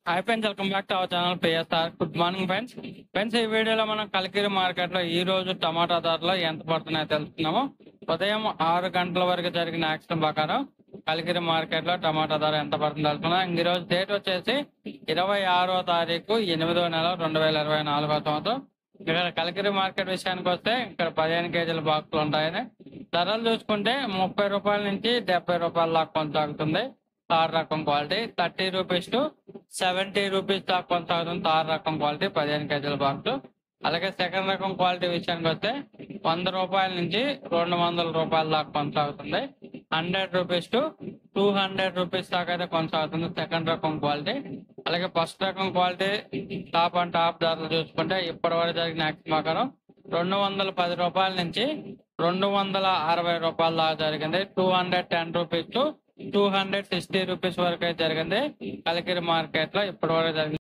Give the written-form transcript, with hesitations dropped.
Hi friends, welcome back to our channel PSR. Good morning friends. ఈ వీడియోలో మనం Kalikiri market లో ఈ రోజు టమాటా ధరలు ఎంత పడుతున్నాయో తెలుసుకున్నాము. ఉదయం 6 గంటల వరకు జరిగిన యాక్షన్ ప్రకారం కలికిరి మార్కెట్ లో టమాటా ధర ఎంత పడుతుందో తెలుసుకున్నాం. ఈ రోజు డేట్ వచ్చేసి 26వ తారీఖు 8వ నెల 2024వ సంవత్సరం. ఇక్కడ కలికిరి మార్కెట్ విషయానికి వస్తే ఇక్కడ 15 కేజీల బాక్సులు ఉంటాయని ధరలు చూసుకుంటే 30 రూపాయల నుంచి 70 రూపాయల దాకా కొనసాగుతుంది. తార్ రకం క్వాలిటీ 30 రూపీస్ టు 70 రూపీస్ దాకా కొనసాగుతుంది. తార్ రకం క్వాలిటీ 15 కేజీల బాక్స్. అలాగే సెకండ్ రకం క్వాలిటీ విషయానికి వస్తే 100 రూపాయల నుంచి 200 రూపాయల దాకా కొనసాగుతుంది. 100 రూపీస్ టు 200 రూపీస్ దాకా అయితే కొనసాగుతుంది సెకండ్ రకం క్వాలిటీ. అలాగే ఫస్ట్ రకం క్వాలిటీ టాప్ అండ్ టాప్ ధరలు చూసుకుంటే ఇప్పటి వరకు జరిగిన యాక్షన్ ప్రకారం 210 రూపాయల నుంచి 260 రూపాయల దాకా జరిగింది. 210 రూపీస్ టు 260 రూపీస్ వరకు అయితే జరిగింది కలికిరి మార్కెట్ లో ఇప్పటి వరకు జరిగింది.